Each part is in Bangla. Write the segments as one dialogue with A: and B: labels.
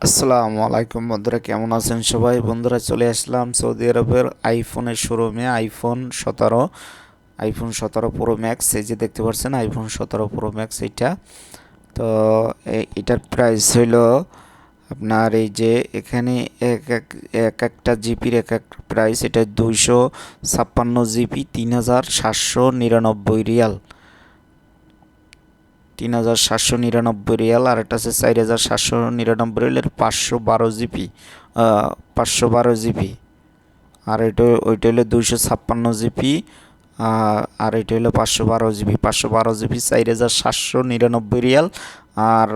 A: আসসালামু আলাইকুম বন্ধুরা, কেমন আছেন সবাই? বন্ধুরা, চলে আসলাম সৌদি আরবের আইফোনের শোরুমে। IPhone 17 pro max. এই যে দেখতে পাচ্ছেন আইফোন 17 প্রো ম্যাক্স এইটা। তো এটার প্রাইস হইল আপনার, এই যে এখানে এক একটা জিপির এক এক প্রাইস। এটা 256 জিবি 3799 রিয়াল। 3799 রিয়াল। আর একটা আছে 4799 রিয়ালের 512 জিবি, 512 জিবি। আর ওইটা হলো 256 জিবি। আর এটা হলো 512 জিবি। 512 জিবি 4799 রিয়াল। আর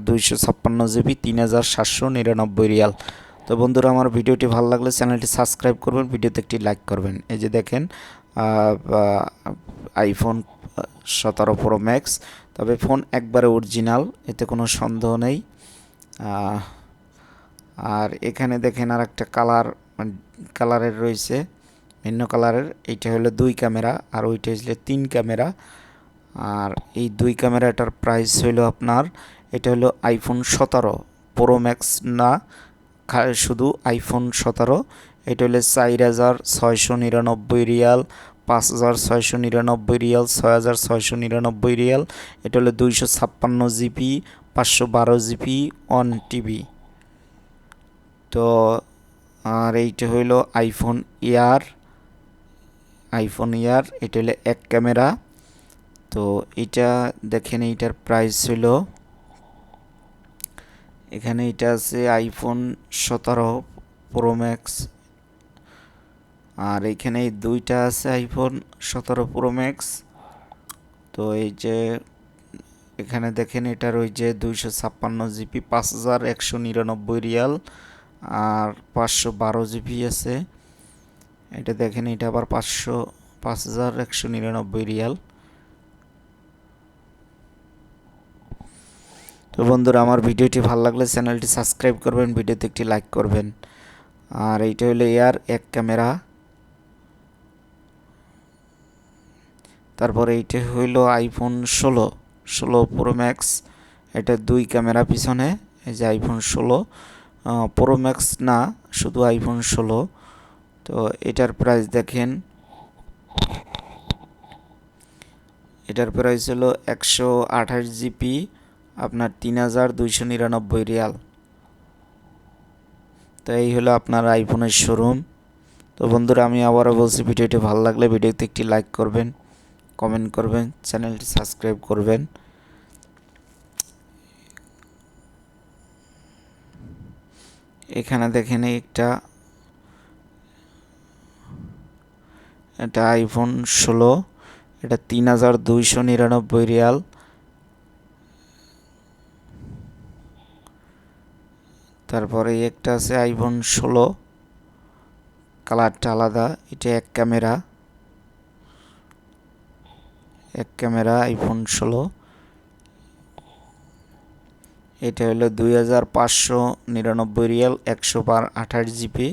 A: 256 জিবি 3799 রিয়াল। তো বন্ধুরা, আমার ভিডিওটি ভালো লাগলে চ্যানেলটি সাবস্ক্রাইব করবেন, ভিডিওতে একটি লাইক করবেন। এই যে দেখেন iPhone 17 Pro Max। তবে ফোন একবারে অরিজিনাল, এতে কোনো সন্দেহ নেই। আর এখানে দেখেন আর একটা কালারের রয়েছে, ভিন্ন কালারের। এইটা হলো 2 ক্যামেরা আর ওইটা হলো 3 ক্যামেরা। আর এই 2 ক্যামেরাটার প্রাইস হলো আপনার, এটা হলো iPhone 17 Pro Max না, শুধু iPhone 17। এটা হলো 4699 রিয়াল, 5699 রিয়াল, 6699 রিয়াল। এটা হলো 256 জিবি, 512 জিবি, 1 টিবি। তো আর এইটা হইল আইফোন ইয়ার। এটা হলো 1 ক্যামেরা। তো এটা দেখেন, এইটার প্রাইস হইল, এখানে এটা আছে iPhone 17 Pro Max। আর এইখানে এই দুইটা আছে iPhone 17 Pro Max। তো এই যে এখানে দেখেন, এটার ওই যে 256 জিবি 5199 রিয়াল, আর 512 জিবি আছে। এটা দেখেন, এটা আবার 5199 রিয়াল। তো বন্ধুরা, আমার ভিডিওটি ভালো লাগলে চ্যানেলটি সাবস্ক্রাইব করবেন, ভিডিওতে একটি লাইক করবেন। আর এইটা হলো এয়ার 1 ক্যামেরা। তারপরে এইটা হইল iPhone 16 Pro Max। এটা 2 ক্যামেরা পিছনে। এই যে iPhone 16 Pro Max না, শুধু iPhone 16। তো এটার প্রাইস দেখেন, এটার প্রাইস হলো 128 জিবি, আপনার 3299 রিয়াল। তো এই হলো আপনার আইফোনের শোরুম। তো বন্ধুরা, আমি আবারও বলছি, ভিডিওটি ভালো লাগলে ভিডিওতে একটি লাইক করবেন, কমেন্ট করবেন, চ্যানেলটি সাবস্ক্রাইব করবেন। এখানে দেখেন এটা iPhone 16। এটা 3299 রিয়াল। তারপরে একটা আছে iPhone 16, কালারটা আলাদা। এটা 1 ক্যামেরা, iPhone 16। এটা হলো 2599 রিয়াল, 128 জিবি।